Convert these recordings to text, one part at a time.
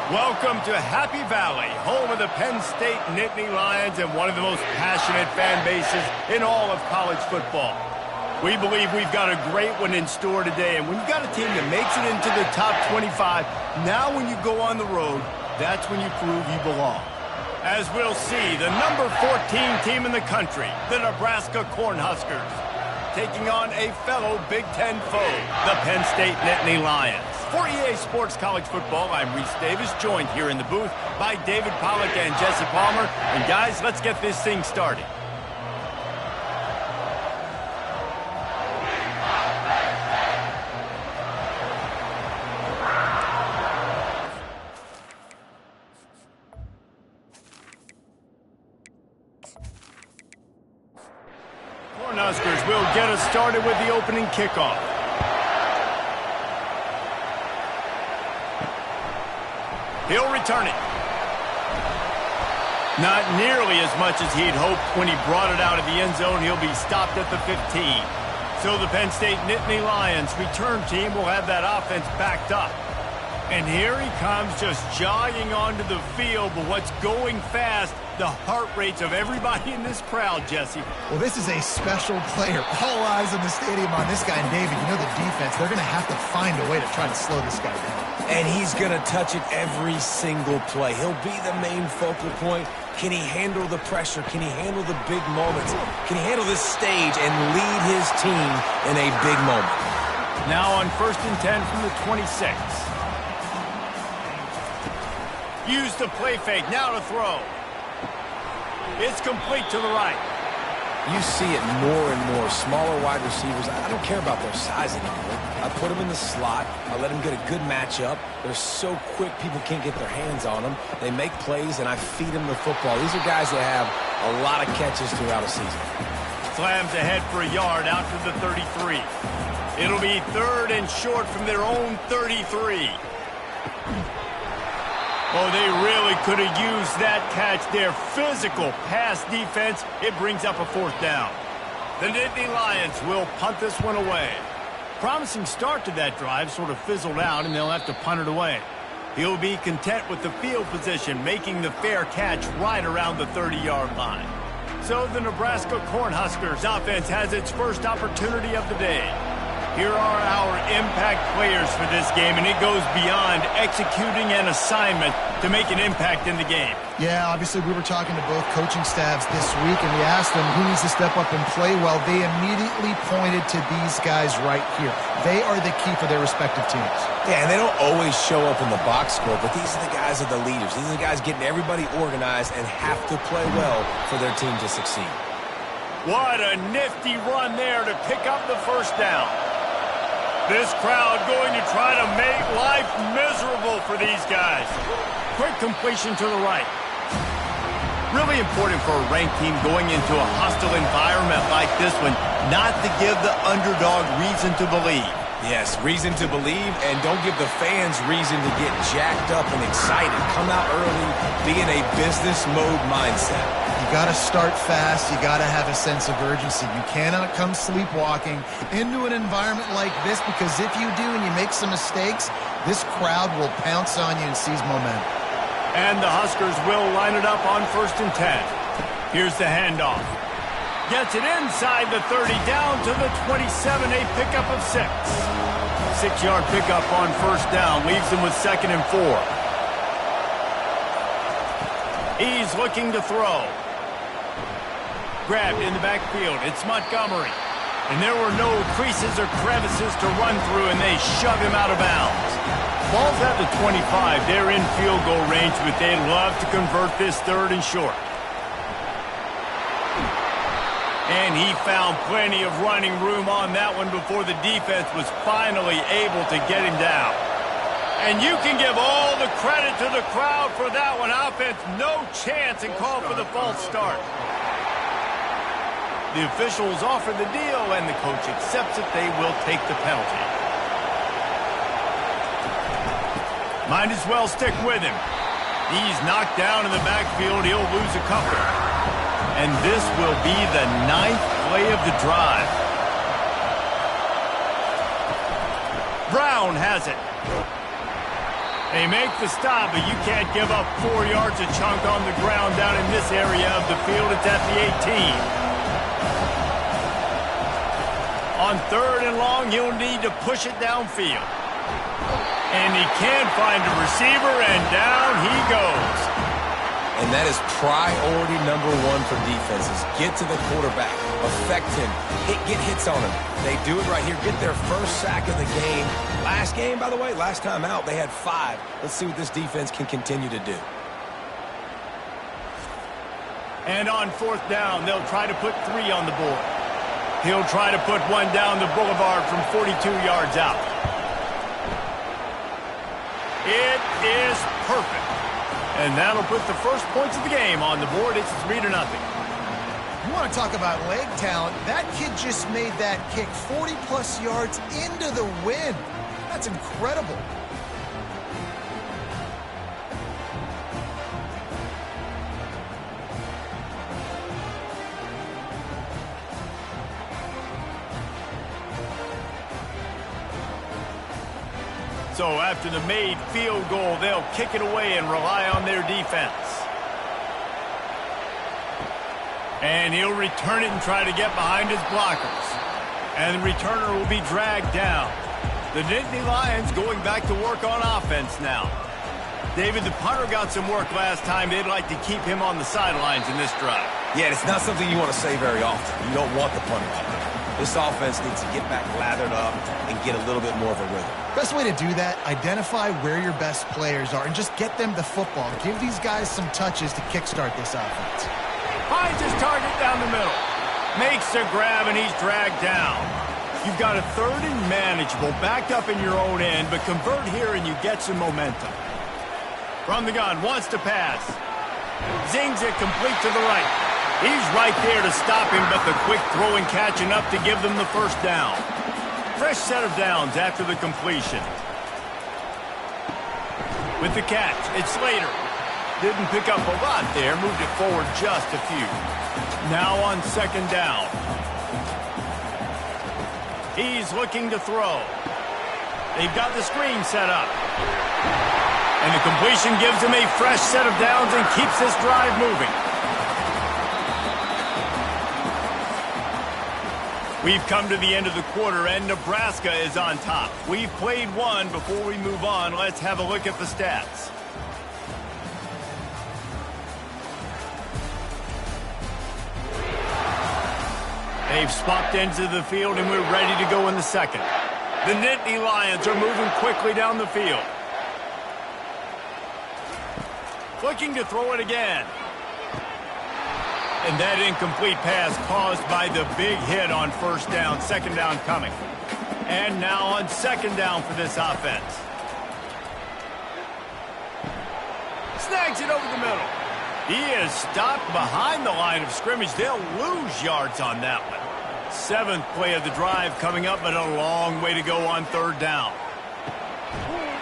Welcome to Happy Valley, home of the Penn State Nittany Lions and one of the most passionate fan bases in all of college football. We believe we've got a great one in store today, and when you've got a team that makes it into the top 25, now when you go on the road, that's when you prove you belong. As we'll see, the number 14 team in the country, the Nebraska Cornhuskers, taking on a fellow Big Ten foe, the Penn State Nittany Lions. For EA Sports College Football, I'm Reese Davis, joined here in the booth by David Pollack and Jesse Palmer. And guys, let's get this thing started. Cornhuskers will get us started with the opening kickoff. He'll return it. Not nearly as much as he'd hoped when he brought it out of the end zone. He'll be stopped at the 15. So the Penn State Nittany Lions return team will have that offense backed up. And here he comes just jogging onto the field. But what's going fast, the heart rates of everybody in this crowd, Jesse. Well, this is a special player. All eyes in the stadium on this guy. And David, you know the defense, they're going to have to find a way to try to slow this guy down. And he's going to touch it every single play. He'll be the main focal point. Can he handle the pressure? Can he handle the big moments? Can he handle this stage and lead his team in a big moment? Now on 1st and 10 from the 26. Use the play fake. Now to throw. It's complete to the right. You see it more and more. Smaller wide receivers, I don't care about their size anymore. I put them in the slot. I let them get a good matchup. They're so quick, people can't get their hands on them. They make plays, and I feed them the football. These are guys that have a lot of catches throughout a season. Slams ahead for a yard out to the 33. It'll be 3rd and short from their own 33. Oh, they really could have used that catch there. Physical pass defense. It brings up a 4th down. The Nittany Lions will punt this one away. Promising start to that drive, sort of fizzled out, and they'll have to punt it away. He'll be content with the field position, making the fair catch right around the 30-yard line. So the Nebraska Cornhuskers offense has its first opportunity of the day. Here are our impact players for this game, and it goes beyond executing an assignment to make an impact in the game. Yeah, obviously we were talking to both coaching staffs this week, and we asked them who needs to step up and play well. They immediately pointed to these guys right here. They are the key for their respective teams. Yeah, and they don't always show up in the box score, but these are the guys that are the leaders. These are the guys getting everybody organized and have to play well for their team to succeed. What a nifty run there to pick up the 1st down. This crowd going to try to make life miserable for these guys. Quick completion to the right. Really important for a ranked team going into a hostile environment like this one, not to give the underdog reason to believe. Yes, reason to believe, and don't give the fans reason to get jacked up and excited. Come out early, be in a business mode mindset. You got to start fast. You got to have a sense of urgency. You cannot come sleepwalking into an environment like this, because if you do and you make some mistakes, this crowd will pounce on you and seize momentum. And the Huskers will line it up on 1st and 10. Here's the handoff. Gets it inside the 30, down to the 27, a pickup of 6. 6-yard pickup on 1st down, leaves him with 2nd and 4. He's looking to throw. Grabbed in the backfield, it's Montgomery. And there were no creases or crevices to run through, and they shove him out of bounds. Ball's at the 25, they're in field goal range, but they'd love to convert this 3rd and short. And he found plenty of running room on that one before the defense was finally able to get him down. And you can give all the credit to the crowd for that one. Offense, no chance, and call for the false start. The officials offer the deal, and the coach accepts it. They will take the penalty. Might as well stick with him. He's knocked down in the backfield. He'll lose a couple. And this will be the 9th play of the drive. Brown has it. They make the stop, but you can't give up 4 yards a chunk on the ground down in this area of the field. It's at the 18. On 3rd and long, he'll need to push it downfield. And he can find a receiver, and down he goes. And that is priority number 1 for defenses. Get to the quarterback. Affect him. Get hits on him. They do it right here. Get their first sack of the game. Last game, by the way, last time out, they had 5. Let's see what this defense can continue to do. And on 4th down, they'll try to put 3 on the board. He'll try to put 1 down the boulevard from 42 yards out. It is perfect. And that'll put the first points of the game on the board. It's 3-0. You want to talk about leg talent? That kid just made that kick 40-plus yards into the wind. That's incredible. So after the made field goal, they'll kick it away and rely on their defense. And he'll return it and try to get behind his blockers. And the returner will be dragged down. The Nittany Lions going back to work on offense now. David, the punter got some work last time. They'd like to keep him on the sidelines in this drive. Yeah, it's not something you want to say very often. You don't want the punter out there. This offense needs to get back lathered up and get a little bit more of a rhythm. Best way to do that, identify where your best players are and just get them the football. Give these guys some touches to kickstart this offense. Finds his target down the middle. Makes a grab, and he's dragged down. You've got a 3rd and manageable, backed up in your own end, but convert here and you get some momentum. From the gun, wants to pass. Zings it complete to the right. He's right there to stop him, but the quick throw and catch enough to give them the first down. Fresh set of downs after the completion. With the catch, it's Slater. Didn't pick up a lot there, moved it forward just a few. Now on 2nd down. He's looking to throw. They've got the screen set up. And the completion gives him a fresh set of downs and keeps this drive moving. We've come to the end of the quarter, and Nebraska is on top. We've played one. Before we move on, let's have a look at the stats. They've swapped ends of the field, and we're ready to go in the second. The Nittany Lions are moving quickly down the field. Looking to throw it again. And that incomplete pass caused by the big hit on 1st down, 2nd down coming. And now on 2nd down for this offense. Snags it over the middle. He is stopped behind the line of scrimmage. They'll lose yards on that one. 7th play of the drive coming up, but a long way to go on 3rd down.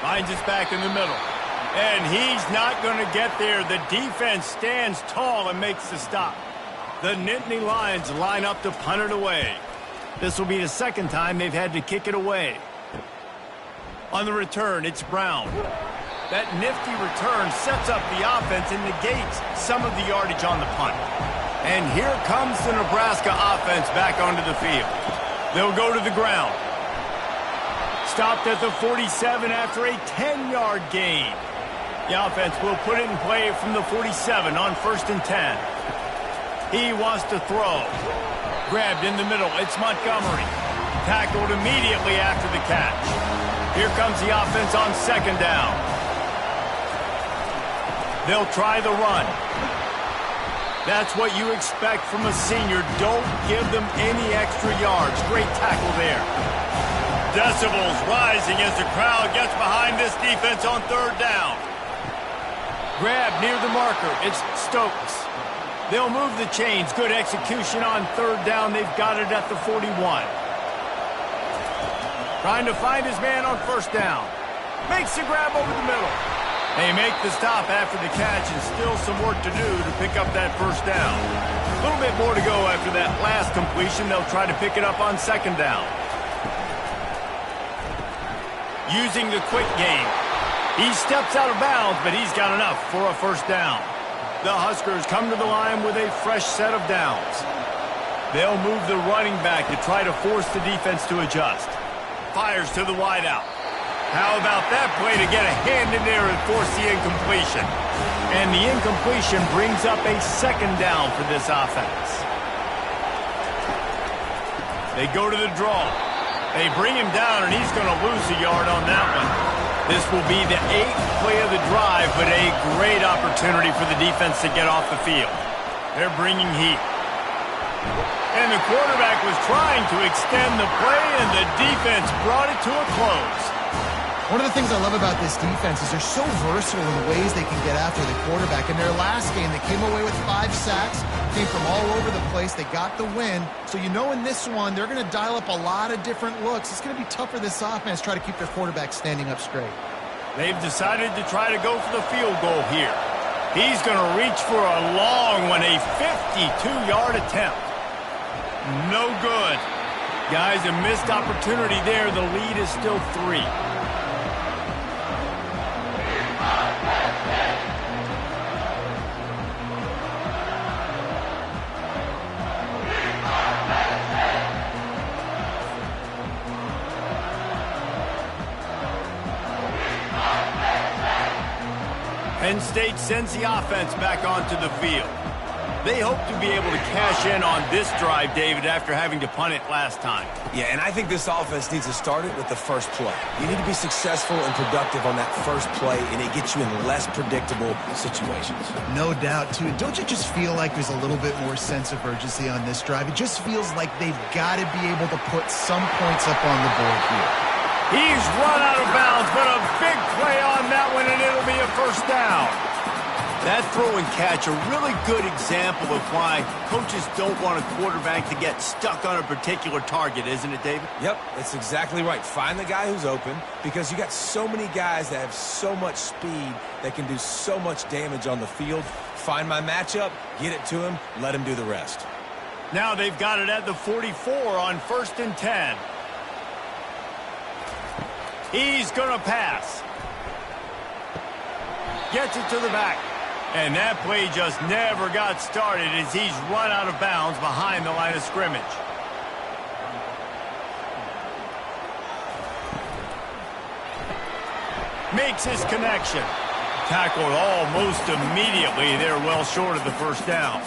Finds us back in the middle. And he's not going to get there. The defense stands tall and makes the stop. The Nittany Lions line up to punt it away. This will be the 2nd time they've had to kick it away. On the return, it's Brown. That nifty return sets up the offense and negates some of the yardage on the punt. And here comes the Nebraska offense back onto the field. They'll go to the ground. Stopped at the 47 after a 10-yard gain. The offense will put it in play from the 47 on 1st and 10. He wants to throw. Grabbed in the middle. It's Montgomery. Tackled immediately after the catch. Here comes the offense on 2nd down. They'll try the run. That's what you expect from a senior. Don't give them any extra yards. Great tackle there. Decibels rising as the crowd gets behind this defense on 3rd down. Grab near the marker. It's Stokes. They'll move the chains. Good execution on 3rd down. They've got it at the 41. Trying to find his man on 1st down. Makes the grab over the middle. They make the stop after the catch, and still some work to do to pick up that 1st down. A little bit more to go after that last completion. They'll try to pick it up on 2nd down. Using the quick game. He steps out of bounds, but he's got enough for a first down. The Huskers come to the line with a fresh set of downs. They'll move the running back to try to force the defense to adjust. Fires to the wideout. How about that play to get a hand in there and force the incompletion? And the incompletion brings up a second down for this offense. They go to the draw. They bring him down, and he's going to lose a yard on that one. This will be the 8th play of the drive, but a great opportunity for the defense to get off the field. They're bringing heat. And the quarterback was trying to extend the play, and the defense brought it to a close. One of the things I love about this defense is they're so versatile in the ways they can get after the quarterback. In their last game, they came away with 5 sacks, came from all over the place. They got the win. So you know in this one, they're going to dial up a lot of different looks. It's going to be tough for this offense to try to keep their quarterback standing up straight. They've decided to try to go for the field goal here. He's going to reach for a long one, a 52-yard attempt. No good. Guys, a missed opportunity there. The lead is still 3. Penn State sends the offense back onto the field. They hope to be able to cash in on this drive, David, after having to punt it last time. Yeah, and I think this offense needs to start it with the first play. You need to be successful and productive on that first play, and it gets you in less predictable situations. No doubt, too. Don't you just feel like there's a little bit more sense of urgency on this drive? It just feels like they've got to be able to put some points up on the board here. He's run out of bounds, but a big play on that one, and it'll be a first down. That throw and catch, a really good example of why coaches don't want a quarterback to get stuck on a particular target, isn't it, David? Yep, that's exactly right. Find the guy who's open, because you got so many guys that have so much speed that can do so much damage on the field. Find my matchup, get it to him, let him do the rest. Now they've got it at the 44 on 1st and 10. He's going to pass. Gets it to the back. And that play just never got started as he's run out of bounds behind the line of scrimmage. Makes his connection. Tackled almost immediately. They're well short of the first down.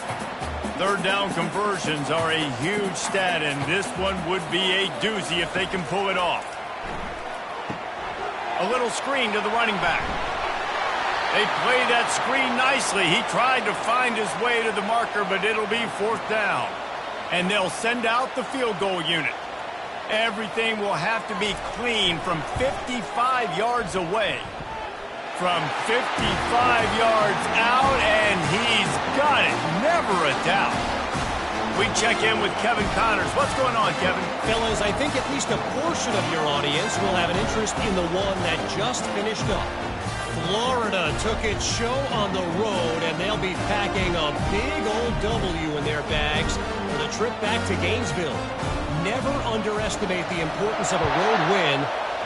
3rd down conversions are a huge stat, and this one would be a doozy if they can pull it off. A little screen to the running back. They played that screen nicely. He tried to find his way to the marker, but it'll be 4th down. And they'll send out the field goal unit. Everything will have to be clean from 55 yards away. From 55 yards out, and he's got it. Never a doubt. We check in with Kevin Connors. What's going on, Kevin? Fellas, I think at least a portion of your audience will have an interest in the one that just finished up. Florida took its show on the road, and they'll be packing a big old W in their bags for the trip back to Gainesville. Never underestimate the importance of a road win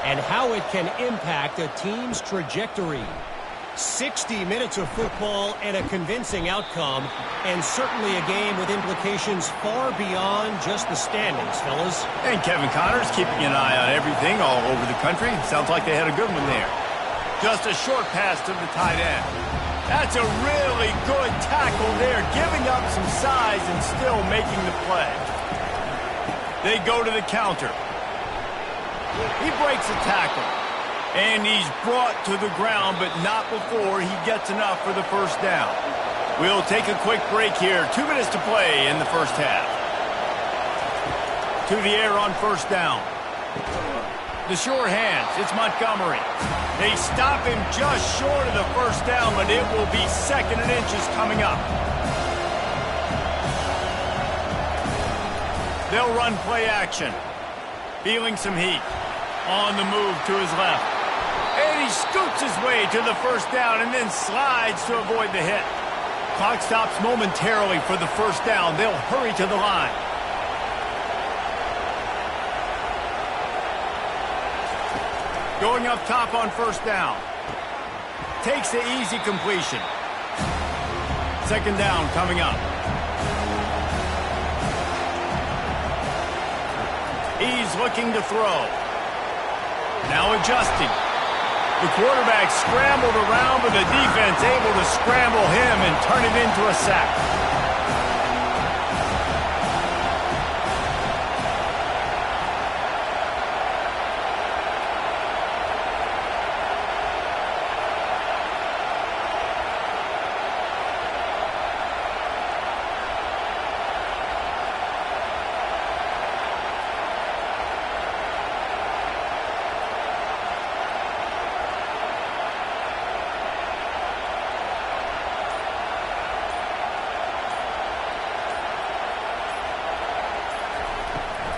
and how it can impact a team's trajectory. 60 minutes of football and a convincing outcome, and certainly a game with implications far beyond just the standings, fellas. And Kevin Connors keeping an eye on everything all over the country. Sounds like they had a good one there. Just a short pass to the tight end. That's a really good tackle there, giving up some size and still making the play. They go to the counter. He breaks a tackle. And he's brought to the ground, but not before he gets enough for the first down. We'll take a quick break here. 2 minutes to play in the first half. To the air on first down. The sure hands. It's Montgomery. They stop him just short of the first down, but it will be 2nd and inches coming up. They'll run play action. Feeling some heat. On the move to his left. And he scoots his way to the first down and then slides to avoid the hit. Clock stops momentarily for the first down. They'll hurry to the line. Going up top on first down. takes the easy completion. Second down coming up. He's looking to throw. Now adjusting. The quarterback scrambled around, but the defense able to scramble him and turn it into a sack.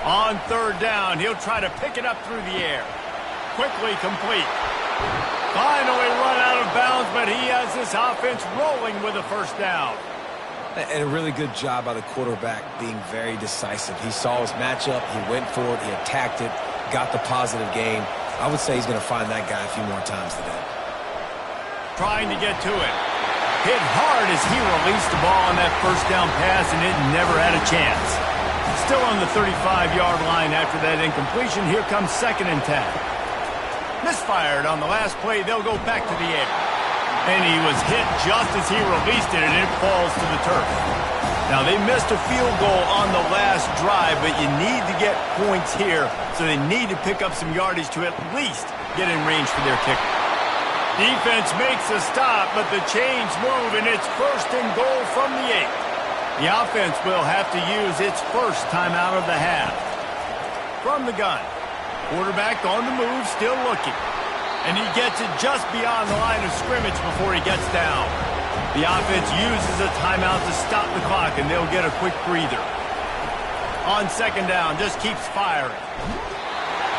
On third down, he'll try to pick it up through the air. Quickly complete. Finally run out of bounds, but he has this offense rolling with a first down. And a really good job by the quarterback being very decisive. He saw his matchup, he went for it, he attacked it, got the positive gain. I would say he's going to find that guy a few more times today. Trying to get to it. Hit hard as he released the ball on that first down pass, and it never had a chance. Still on the 35-yard line after that incompletion. Here comes 2nd and 10. Misfired on the last play. They'll go back to the air. And he was hit just as he released it, and it falls to the turf. Now, they missed a field goal on the last drive, but you need to get points here, so they need to pick up some yardage to at least get in range for their kicker. Defense makes a stop, but the chains move, and it's 1st and goal from the 8. The offense will have to use its first timeout of the half. From the gun, quarterback on the move, still looking. And he gets it just beyond the line of scrimmage before he gets down. The offense uses a timeout to stop the clock, and they'll get a quick breather. On 2nd down, just keeps firing.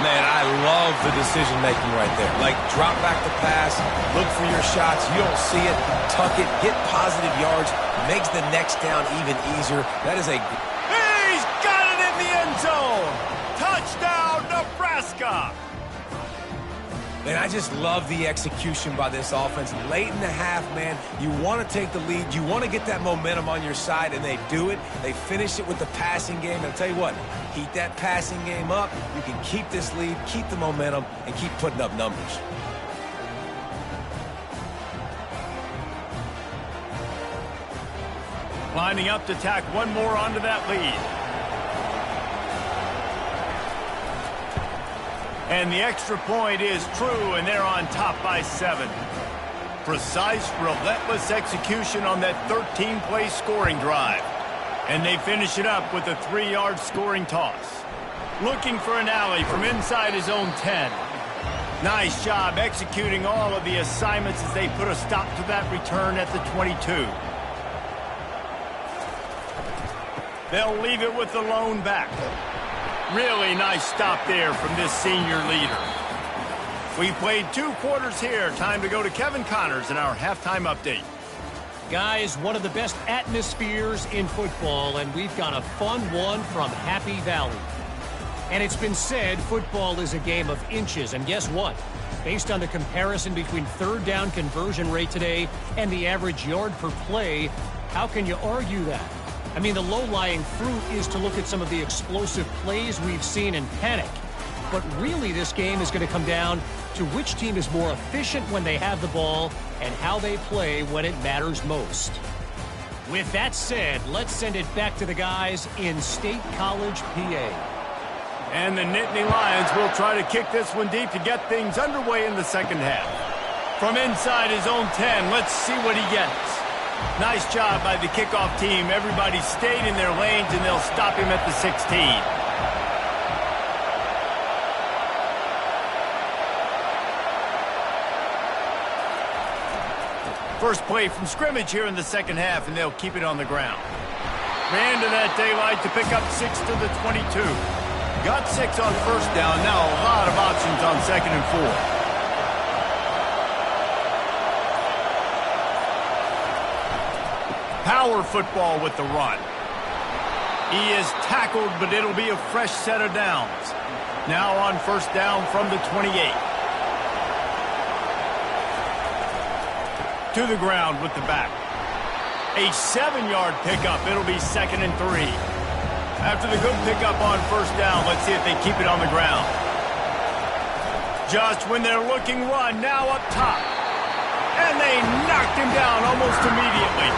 Man, I love the decision-making right there. Like, drop back the pass, look for your shots. You don't see it, tuck it, get positive yards, makes the next down even easier. That is a... He's got it in the end zone! Touchdown, Nebraska! Man, I just love the execution by this offense. Late in the half, man, you want to take the lead. You want to get that momentum on your side, and they do it. They finish it with the passing game. And I'll tell you what, keep that passing game up. You can keep this lead, keep the momentum, and keep putting up numbers. Lining up to tack one more onto that lead. And the extra point is true, and they're on top by 7. Precise, relentless execution on that 13-play scoring drive. And they finish it up with a 3-yard scoring toss. Looking for an alley from inside his own 10. Nice job executing all of the assignments as they put a stop to that return at the 22. They'll leave it with the lone back. Really nice stop there from this senior leader. We played 2 quarters here. Time to go to Kevin Connors in our halftime update. Guys, one of the best atmospheres in football, and we've got a fun one from Happy Valley. And it's been said football is a game of inches, and guess what? Based on the comparison between third down conversion rate today and the average yard per play, how can you argue that? I mean, the low-lying fruit is to look at some of the explosive plays we've seen in panic. But really, this game is going to come down to which team is more efficient when they have the ball and how they play when it matters most. With that said, let's send it back to the guys in State College, PA. And the Nittany Lions will try to kick this one deep to get things underway in the second half. From inside his own 10, let's see what he gets. Nice job by the kickoff team. Everybody stayed in their lanes, and they'll stop him at the 16. First play from scrimmage here in the second half, and they'll keep it on the ground. Ran to that daylight to pick up 6 to the 22. Got 6 on first down. Now a lot of options on 2nd and 4. Power football with the run. He is tackled, but it'll be a fresh set of downs. Now on first down from the 28. to the ground with the back. A 7-yard pickup. It'll be 2nd and 3. After the good pickup on first down, let's see if they keep it on the ground. Just when they're looking run, now up top. And they knocked him down almost immediately.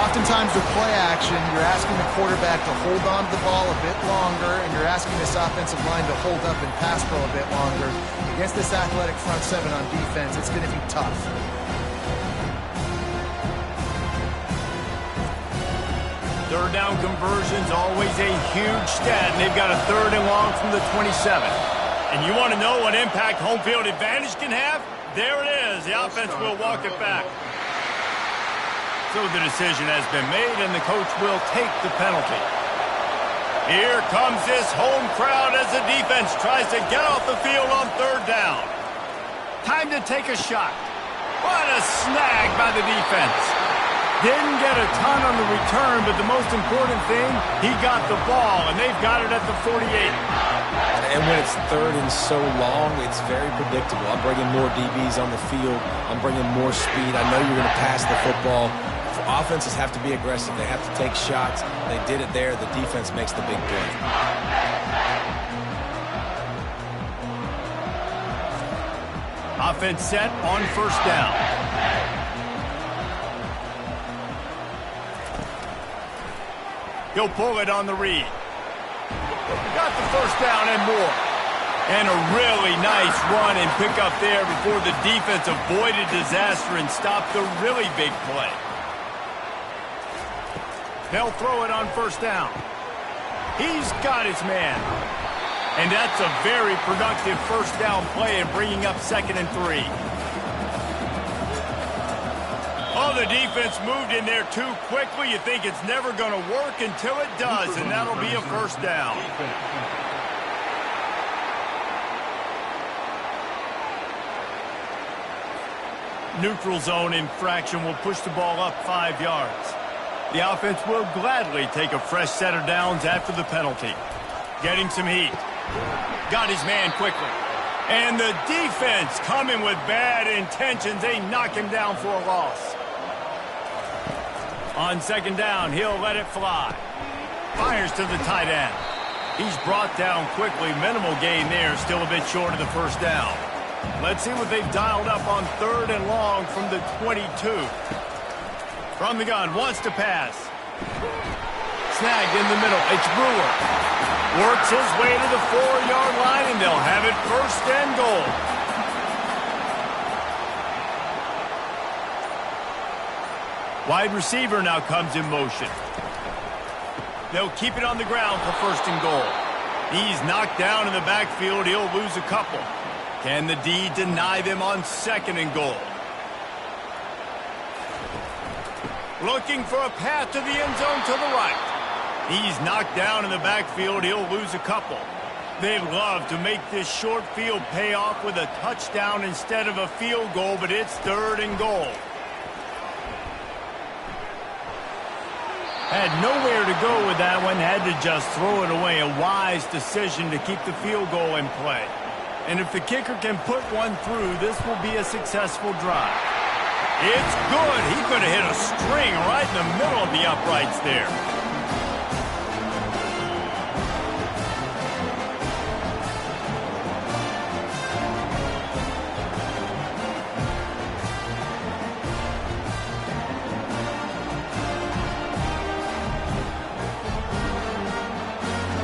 Oftentimes with play action, you're asking the quarterback to hold on to the ball a bit longer, and you're asking this offensive line to hold up and pass pro a bit longer. Against this athletic front seven on defense, it's going to be tough. Third down conversion's always a huge stat, and they've got a 3rd and long from the 27. And you want to know what impact home field advantage can have? There it is. The offense will walk it back. So the decision has been made, and the coach will take the penalty. Here comes this home crowd as the defense tries to get off the field on 3rd down. Time to take a shot. What a snag by the defense. Didn't get a ton on the return, but the most important thing, he got the ball, and they've got it at the 48. And when it's 3rd and so long, it's very predictable. I'm bringing more DBs on the field. I'm bringing more speed. I know you're going to pass the football. Offenses have to be aggressive. They have to take shots. They did it there. The defense makes the big play. Offense set on first down. He'll pull it on the read. Got the first down and more. And a really nice run and pick up there before the defense avoided disaster and stopped the really big play. They'll throw it on first down. He's got his man. And that's a very productive first down play and bringing up 2nd and 3. Oh, the defense moved in there too quickly. You think it's never going to work until it does, and that'll be a first down. Neutral zone infraction will push the ball up 5 yards. The offense will gladly take a fresh set of downs after the penalty. Getting some heat. Got his man quickly. And the defense coming with bad intentions. They knock him down for a loss. On 2nd down, he'll let it fly. Fires to the tight end. He's brought down quickly. Minimal gain there. Still a bit short of the first down. Let's see what they've dialed up on 3rd and long from the 22. From the gun, wants to pass. Snagged in the middle. It's Brewer. Works his way to the 4-yard line, and they'll have it 1st and goal. Wide receiver now comes in motion. They'll keep it on the ground for 1st and goal. He's knocked down in the backfield. He'll lose a couple. Can the D deny them on 2nd and goal? Looking for a path to the end zone to the right. He's knocked down in the backfield. He'll lose a couple. They'd love to make this short field pay off with a touchdown instead of a field goal, but it's 3rd and goal. Had nowhere to go with that one. Had to just throw it away. A wise decision to keep the field goal in play. And if the kicker can put one through, this will be a successful drive. It's good. He could have hit a string right in the middle of the uprights there.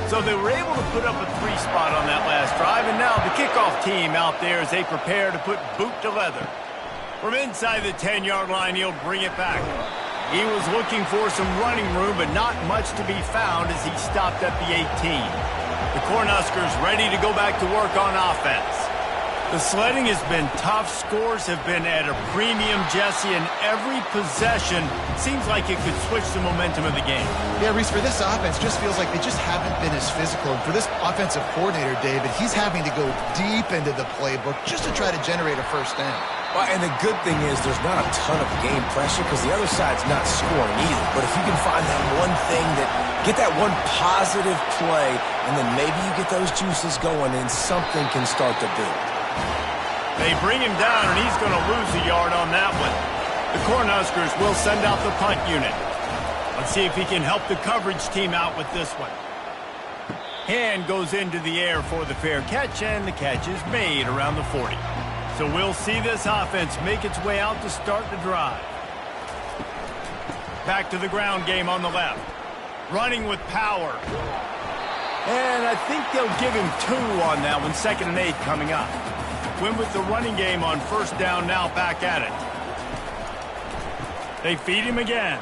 So they were able to put up a 3 spot on that last drive, and now the kickoff team out there as they prepare to put boot to leather. From inside the 10-yard line, he'll bring it back. He was looking for some running room, but not much to be found as he stopped at the 18. The Cornhuskers ready to go back to work on offense. The sledding has been tough. Scores have been at a premium, Jesse, and every possession seems like it could switch the momentum of the game. Yeah, Reese, for this offense, just feels like they just haven't been as physical. And for this offensive coordinator, David, he's having to go deep into the playbook just to try to generate a first down. Well, and the good thing is there's not a ton of game pressure because the other side's not scoring either. But if you can find that one thing get that one positive play, and then maybe you get those juices going and something can start to build. They bring him down, and he's going to lose a yard on that one. The Cornhuskers will send out the punt unit. Let's see if he can help the coverage team out with this one. Hand goes into the air for the fair catch, and the catch is made around the 40. So we'll see this offense make its way out to start the drive. Back to the ground game on the left. Running with power. And I think they'll give him 2 on that one. 2nd and 8 coming up. Win with the running game on first down, now back at it. They feed him again.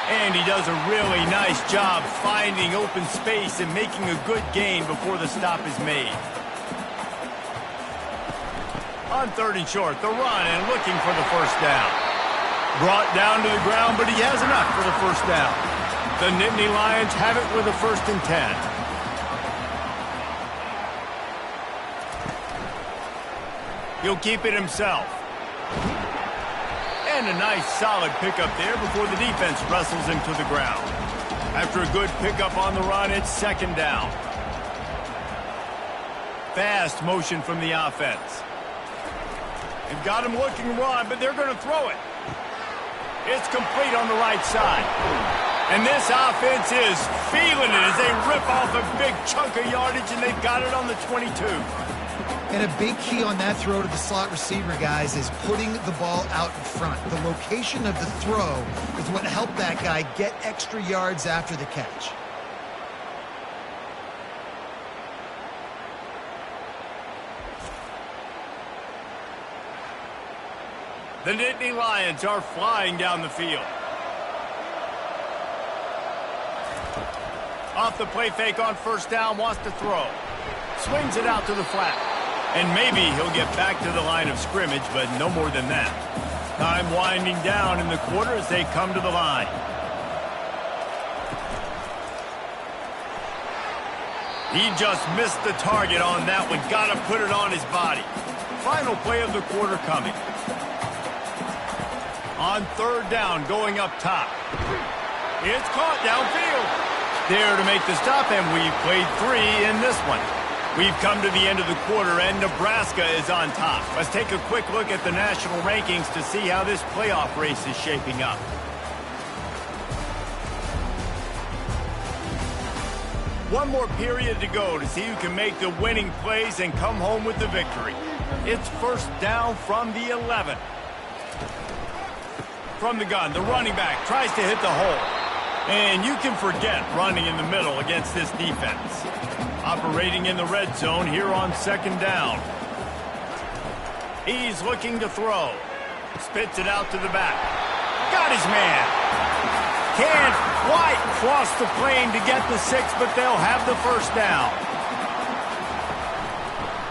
And he does a really nice job finding open space and making a good gain before the stop is made. On 3rd and short, the run and looking for the first down. Brought down to the ground, but he has enough for the first down. The Nittany Lions have it with a 1st and 10. He'll keep it himself. And a nice solid pickup there before the defense wrestles him to the ground. After a good pickup on the run, it's 2nd down. Fast motion from the offense. They've got him looking run, but they're going to throw it. It's complete on the right side. And this offense is feeling it as they rip off a big chunk of yardage, and they've got it on the 22. And a big key on that throw to the slot receiver, guys, is putting the ball out in front. The location of the throw is what helped that guy get extra yards after the catch. The Nittany Lions are flying down the field. Off the play fake on first down, wants to throw. Swings it out to the flat. And maybe he'll get back to the line of scrimmage, but no more than that. Time winding down in the quarter as they come to the line. He just missed the target on that one. Got to put it on his body. Final play of the quarter coming. On 3rd down, going up top. It's caught downfield. There to make the stop, and we've played 3 in this one. We've come to the end of the quarter, and Nebraska is on top. Let's take a quick look at the national rankings to see how this playoff race is shaping up. One more period to go to see who can make the winning plays and come home with the victory. It's first down from the 11. From the gun, the running back tries to hit the hole. And you can forget running in the middle against this defense. Operating in the red zone here on 2nd down. He's looking to throw. Spits it out to the back. Got his man. Can't quite cross the plane to get the 6, but they'll have the first down.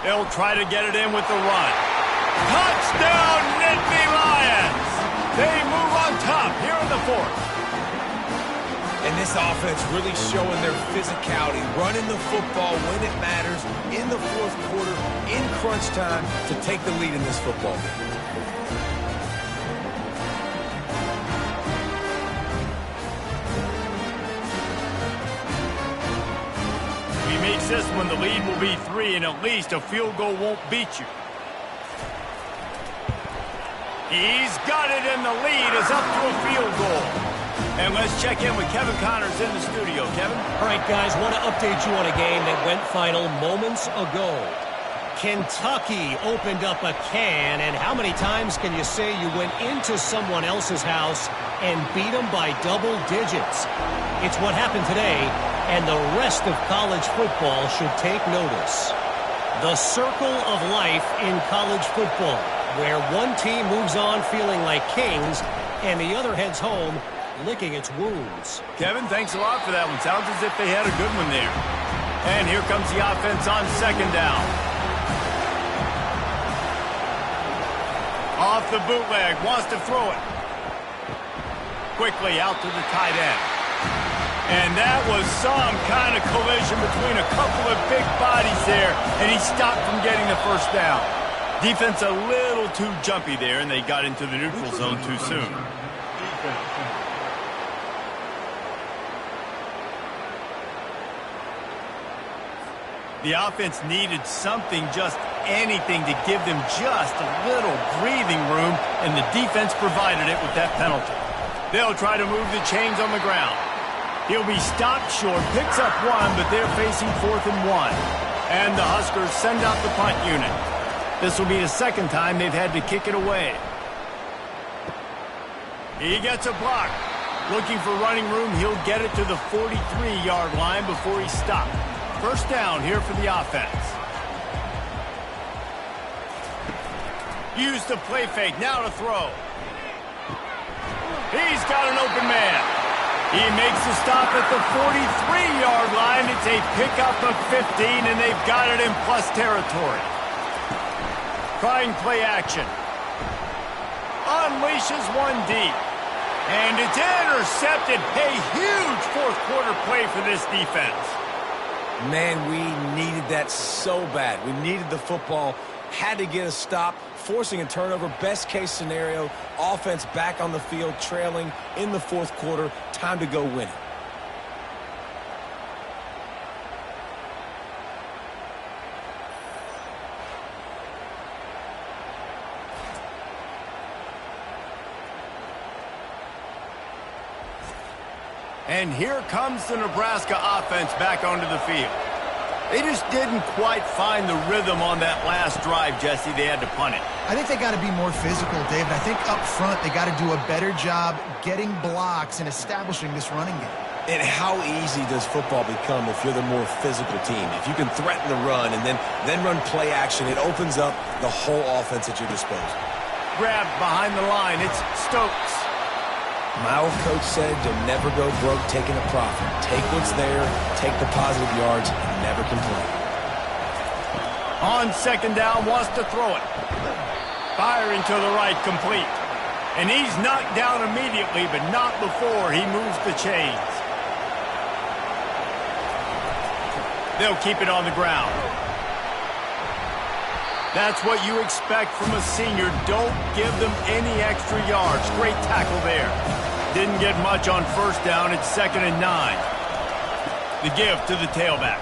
They'll try to get it in with the run. Touchdown, Nittany Lions! They move on top here in the 4th. And this offense really showing their physicality, running the football when it matters, in the 4th quarter, in crunch time, to take the lead in this football game. If he makes this one, the lead will be 3, and at least a field goal won't beat you. He's got it, and the lead is up to a field goal. And let's check in with Kevin Connors in the studio. Kevin? All right, guys, want to update you on a game that went final moments ago. Kentucky opened up a can, and how many times can you say you went into someone else's house and beat them by double digits? It's what happened today, and the rest of college football should take notice. The circle of life in college football, where one team moves on feeling like kings, and the other heads home licking its wounds. Kevin, thanks a lot for that one. Sounds as if they had a good one there. And here comes the offense on 2nd down. Off the bootleg, wants to throw it. Quickly out to the tight end. And that was some kind of collision between a couple of big bodies there, and he stopped from getting the first down. Defense a little too jumpy there, and they got into the neutral zone too soon. The offense needed something, just anything, to give them just a little breathing room, and the defense provided it with that penalty. They'll try to move the chains on the ground. He'll be stopped short, picks up one, but they're facing 4th and 1. And the Huskers send out the punt unit. This will be the second time they've had to kick it away. He gets a block. Looking for running room, he'll get it to the 43-yard line before he's stopped. First down here for the offense. Use the play fake, now to throw. He's got an open man. He makes the stop at the 43-yard line. It's a pickup of 15, and they've got it in plus territory. Trying play action. Unleashes one deep. And it's intercepted. A huge fourth-quarter play for this defense. Man, we needed that so bad. We needed the football, had to get a stop, forcing a turnover. Best case scenario, offense back on the field, trailing in the fourth quarter. Time to go win it. And here comes the Nebraska offense back onto the field. They just didn't quite find the rhythm on that last drive, Jesse. They had to punt it. I think they got to be more physical, David. I think up front they got to do a better job getting blocks and establishing this running game. And how easy does football become if you're the more physical team? If you can threaten the run and then run play action, it opens up the whole offense at your disposal. Grabbed behind the line. It's Stokes. My old coach said you'll never go broke taking a profit. Take what's there, take the positive yards, and never complain. On second down, wants to throw it. Firing to the right, complete. And he's knocked down immediately, but not before he moves the chains. They'll keep it on the ground. That's what you expect from a senior. Don't give them any extra yards. Great tackle there. Didn't get much on first down. It's 2nd and 9. The give to the tailback.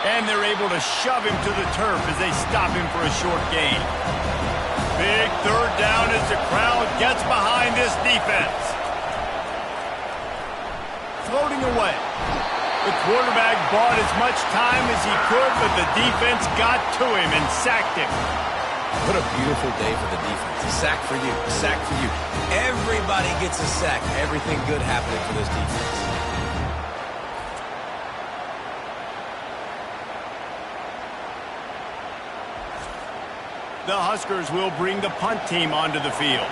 And they're able to shove him to the turf as they stop him for a short gain. Big third down as the crowd gets behind this defense. Floating away. The quarterback bought as much time as he could, but the defense got to him and sacked him. What a beautiful day for the defense. A sack for you, a sack for you. Everybody gets a sack. Everything good happening for this defense. The Huskers will bring the punt team onto the field.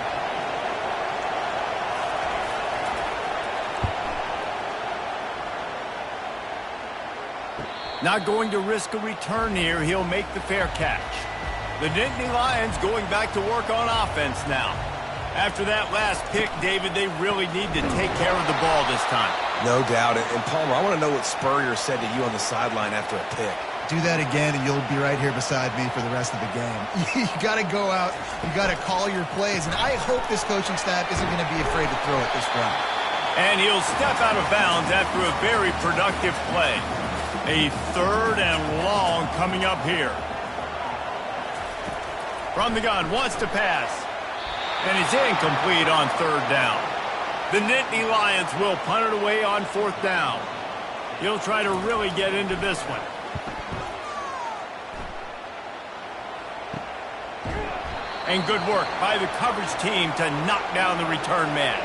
Not going to risk a return here. He'll make the fair catch. The Nittany Lions going back to work on offense now. After that last pick, David, they really need to take care of the ball this time. No doubt. And Palmer, I want to know what Spurrier said to you on the sideline after a pick. Do that again, and you'll be right here beside me for the rest of the game. You got to go out. You got to call your plays, and I hope this coaching staff isn't going to be afraid to throw it this route. And he'll step out of bounds after a very productive play. A 3rd and long coming up here. From the gun, wants to pass. And it's incomplete on 3rd down. The Nittany Lions will punt it away on 4th down. He'll try to really get into this one. And good work by the coverage team to knock down the return man.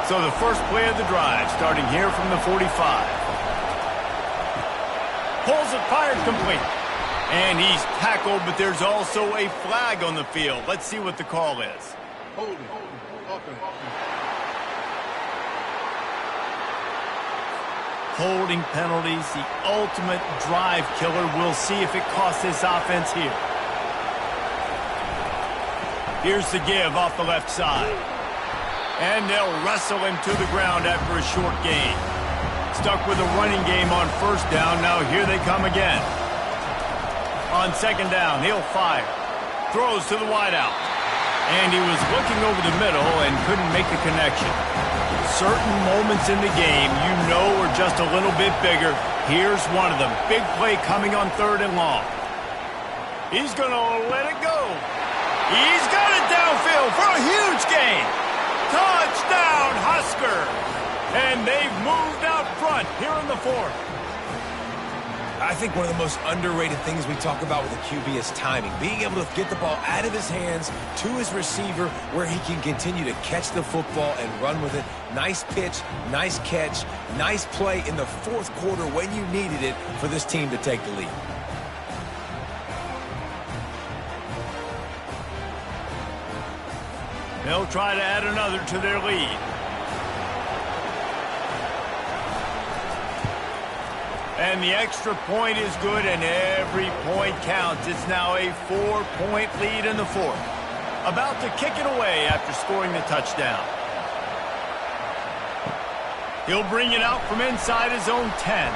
So the first play of the drive starting here from the 45. Pulls it, fired, complete. And he's tackled, but there's also a flag on the field. Let's see what the call is. Holding penalties, the ultimate drive killer. We'll see if it costs this offense here. Here's the give off the left side. And they'll wrestle him to the ground after a short gain. Stuck with a running game on first down. Now here they come again. On second down, he'll fire. Throws to the wideout. And he was looking over the middle and couldn't make the connection. Certain moments in the game you know are just a little bit bigger. Here's one of them. Big play coming on 3rd and long. He's going to let it go. He's got it downfield for a huge gain. Touchdown, Husker. And they've moved out front here in the 4th. I think one of the most underrated things we talk about with a QB is timing. Being able to get the ball out of his hands to his receiver where he can continue to catch the football and run with it. Nice pitch, nice catch, nice play in the 4th quarter when you needed it for this team to take the lead. They'll try to add another to their lead. And the extra point is good, and every point counts. It's now a 4-point lead in the 4th. About to kick it away after scoring the touchdown. He'll bring it out from inside his own 10.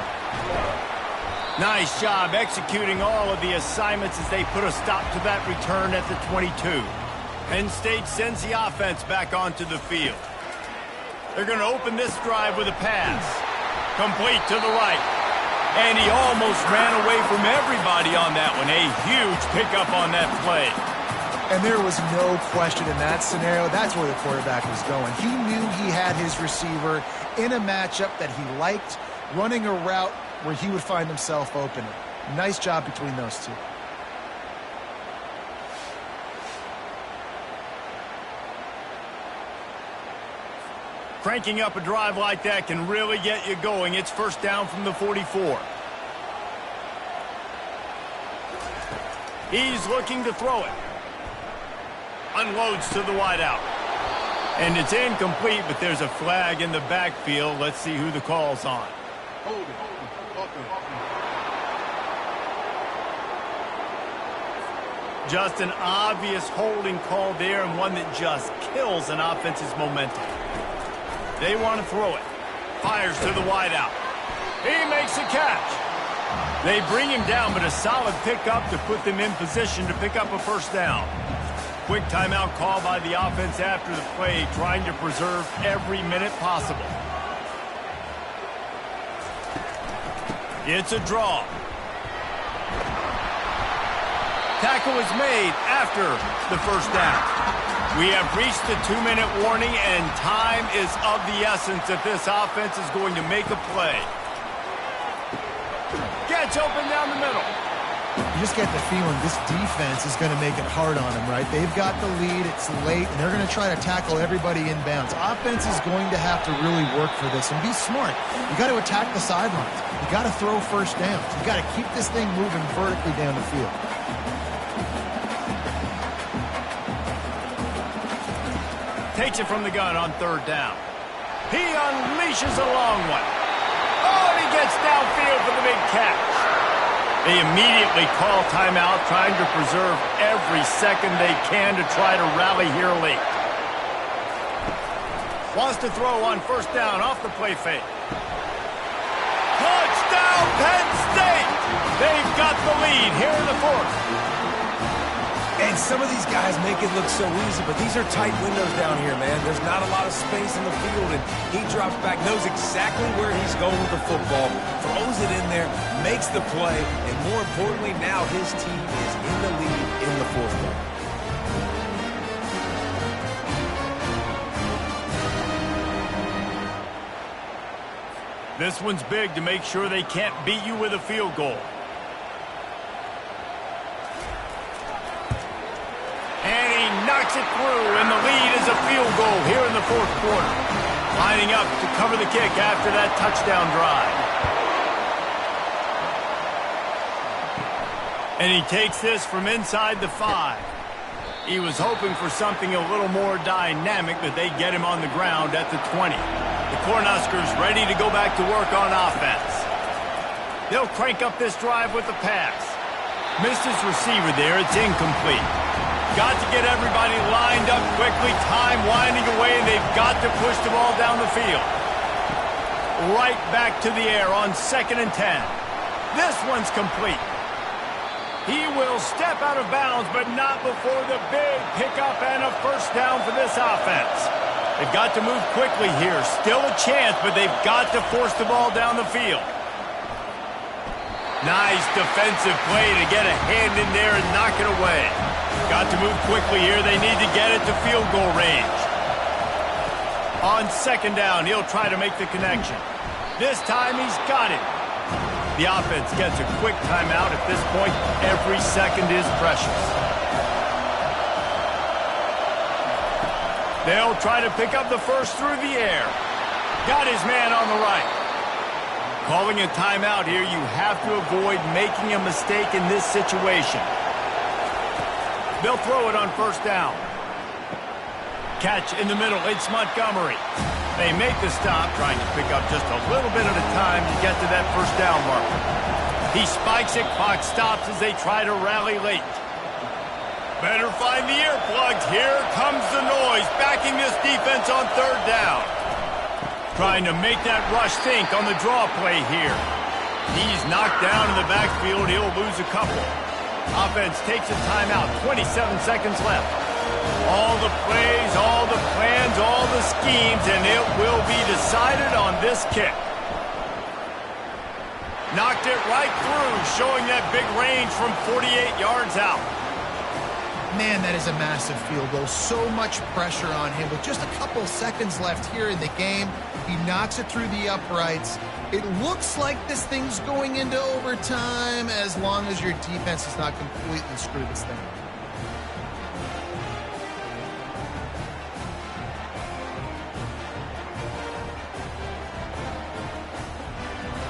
Nice job executing all of the assignments as they put a stop to that return at the 22. Penn State sends the offense back onto the field. They're going to open this drive with a pass. Complete to the right. And he almost ran away from everybody on that one. A huge pickup on that play. And there was no question in that scenario. That's where the quarterback was going. He knew he had his receiver in a matchup that he liked, running a route where he would find himself open. Nice job between those two. Cranking up a drive like that can really get you going. It's 1st down from the 44. He's looking to throw it. Unloads to the wideout. And it's incomplete, but there's a flag in the backfield. Let's see who the call's on. Just an obvious holding call there, and one that just kills an offense's momentum. They want to throw it. Fires to the wideout. He makes a catch. They bring him down, but a solid pickup to put them in position to pick up a 1st down. Quick timeout call by the offense after the play, trying to preserve every minute possible. It's a draw. Tackle is made after the 1st down. We have reached the 2-minute warning, and time is of the essence if this offense is going to make a play. Gets open down the middle. You just get the feeling this defense is going to make it hard on them, right? They've got the lead, it's late, and they're going to try to tackle everybody inbounds. Offense is going to have to really work for this and be smart. You got to attack the sidelines. You got to throw 1st downs. You got to keep this thing moving vertically down the field. Takes it from the gun on 3rd down. He unleashes a long one. Oh, and he gets downfield for the big catch. They immediately call timeout, trying to preserve every second they can to try to rally here late. Wants to throw on 1st down off the play fake. Touchdown, Penn State! They've got the lead here in the 4th. And some of these guys make it look so easy, but these are tight windows down here, man. There's not a lot of space in the field, and he drops back, knows exactly where he's going with the football, throws it in there, makes the play, and more importantly, now his team is in the lead in the 4th quarter. This one's big to make sure they can't beat you with a field goal. Knocks it through, and the lead is a field goal here in the 4th quarter. Lining up to cover the kick after that touchdown drive. And he takes this from inside the 5. He was hoping for something a little more dynamic, but they get him on the ground at the 20. The Cornhuskers ready to go back to work on offense. They'll crank up this drive with the pass. Missed his receiver there. It's incomplete. Got to get everybody lined up quickly. Time winding away, and they've got to push the ball down the field. Right back to the air on 2nd and 10. This one's complete. He will step out of bounds, but not before the big pickup and a 1st down for this offense. They've got to move quickly here. Still a chance, but they've got to force the ball down the field. Nice defensive play to get a hand in there and knock it away. Got to move quickly here. They need to get it to field goal range. On second down, he'll try to make the connection. This time he's got it. The offense gets a quick timeout. At this point, every second is precious. They'll try to pick up the first through the air. Got his man on the right. Calling a timeout here, you have to avoid making a mistake in this situation. They'll throw it on first down. Catch in the middle, it's Montgomery. They make the stop, trying to pick up just a little bit at a time to get to that first down marker. He spikes it, clock stops as they try to rally late. Better find the earplugs. Here comes the noise, backing this defense on third down. Trying to make that rush think on the draw play here. He's knocked down in the backfield. He'll lose a couple. Offense takes a timeout. 27 seconds left. All the plays, all the plans, all the schemes, and it will be decided on this kick. Knocked it right through, showing that big range from 48 yards out. Man, that is a massive field goal. So much pressure on him. With just a couple seconds left here in the game, he knocks it through the uprights. It looks like this thing's going into overtime as long as your defense does not completely screw this thing up.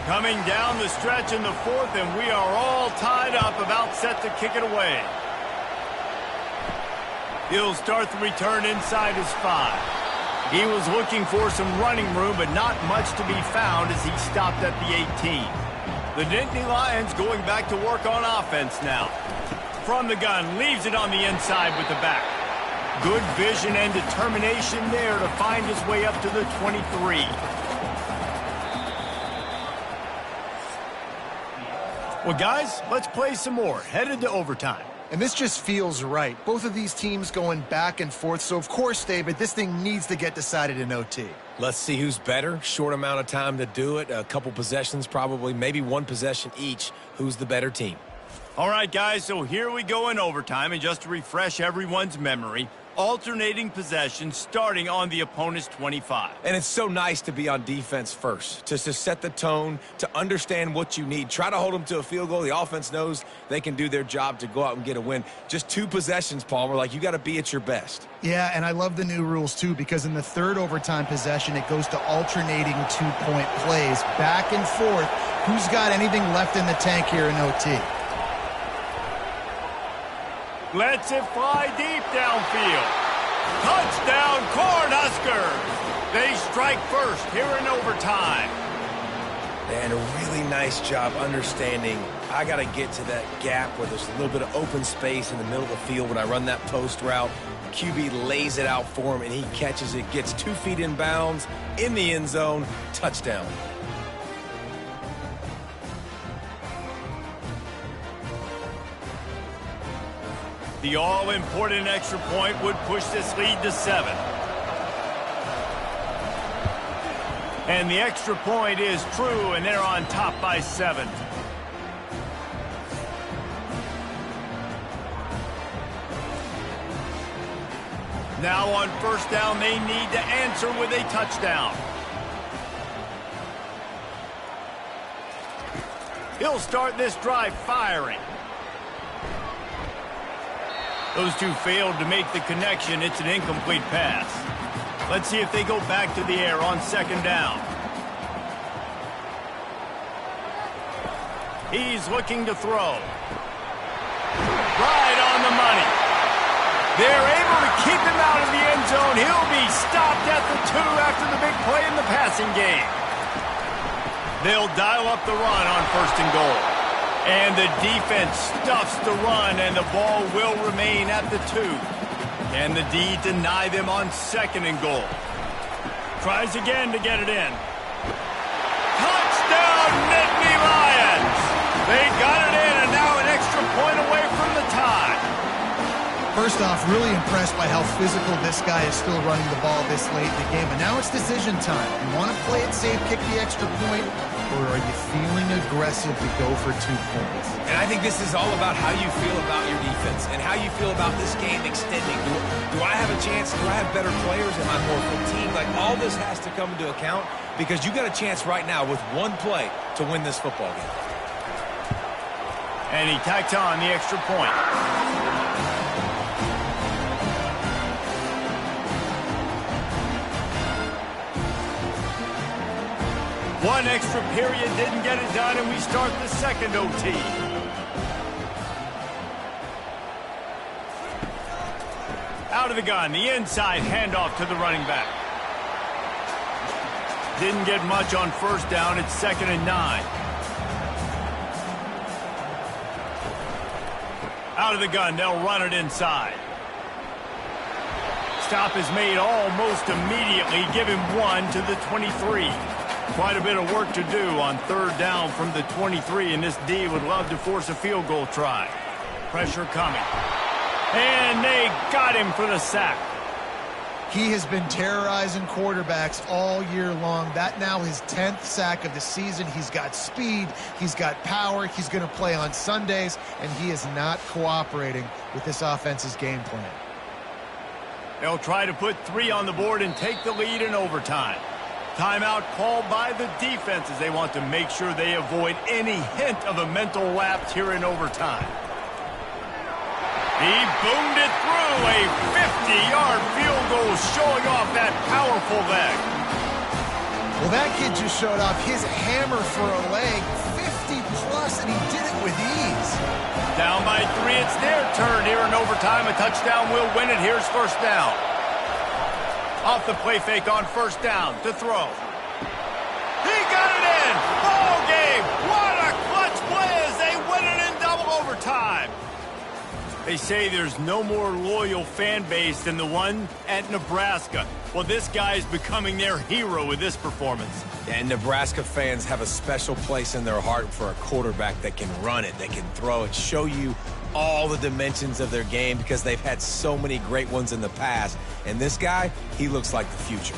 Coming down the stretch in the fourth, and we are all tied up, about set to kick it away. He'll start the return inside his 5. He was looking for some running room, but not much to be found as he stopped at the 18. The Nittany Lions going back to work on offense now. From the gun, leaves it on the inside with the back. Good vision and determination there to find his way up to the 23. Well, guys, let's play some more. Headed to overtime. And this just feels right. Both of these teams going back and forth. So, of course, David, this thing needs to get decided in OT. Let's see who's better. Short amount of time to do it. A couple possessions probably, maybe one possession each. Who's the better team? All right, guys, so here we go in overtime. And just to refresh everyone's memory, alternating possessions starting on the opponent's 25. And it's so nice to be on defense first, just to set the tone, to understand what you need. Try to hold them to a field goal. The offense knows they can do their job to go out and get a win. Just 2 possessions, Palmer, like you got to be at your best. Yeah, and I love the new rules, too, because in the third overtime possession, it goes to alternating 2-point plays, back and forth. Who's got anything left in the tank here in OT? Lets it fly deep downfield. Touchdown, Cornhuskers! They strike first here in overtime. And a really nice job understanding I got to get to that gap where there's a little bit of open space in the middle of the field when I run that post route. QB lays it out for him, and he catches it, gets 2 feet in bounds, in the end zone, touchdown. The all-important extra point would push this lead to 7. And the extra point is true, and they're on top by 7. Now on first down, they need to answer with a touchdown. He'll start this drive firing. Those two failed to make the connection. It's an incomplete pass. Let's see if they go back to the air on second down. He's looking to throw. Right on the money. They're able to keep him out of the end zone. He'll be stopped at the 2 after the big play in the passing game. They'll dial up the run on first and goal. And the defense stuffs the run, and the ball will remain at the 2. Can the D deny them on second and goal? Tries again to get it in. Touchdown, Nittany Lions! They got it in, and now an extra point away from the tie. First off, really impressed by how physical this guy is still running the ball this late in the game. But now it's decision time. You want to play it safe, kick the extra point. or are you feeling aggressive to go for 2 points? And I think this is all about how you feel about your defense and how you feel about this game extending. Do I have a chance? Do I have better players? Am I more fatigued? Like, all this has to come into account because you got a chance right now with one play to win this football game. And he tacked on the extra point. One extra period didn't get it done, and we start the second OT. Out of the gun, the inside handoff to the running back. Didn't get much on first down. It's 2nd and 9. Out of the gun, they'll run it inside. Stop is made almost immediately. Give him 1 to the 23. Quite a bit of work to do on 3rd down from the 23, and this D would love to force a field goal try. Pressure coming. And they got him for the sack. He has been terrorizing quarterbacks all year long. That now his 10th sack of the season. He's got speed. He's got power. He's going to play on Sundays, and he is not cooperating with this offense's game plan. They'll try to put 3 on the board and take the lead in overtime. Timeout called by the defense as they want to make sure they avoid any hint of a mental lapse here in overtime. He boomed it through, a 50-yard field goal showing off that powerful leg. Well, that kid just showed off his hammer for a leg, 50-plus, and he did it with ease. Down by 3, it's their turn here in overtime. A touchdown will win it. Here's first down. Off the play fake on first down to throw. He got it in! Ball game! What a clutch play as they win it in double overtime! They say there's no more loyal fan base than the one at Nebraska. Well, this guy's becoming their hero with this performance. And Nebraska fans have a special place in their heart for a quarterback that can run it, that can throw it, show you all the dimensions of their game because they've had so many great ones in the past. And this guy, he looks like the future.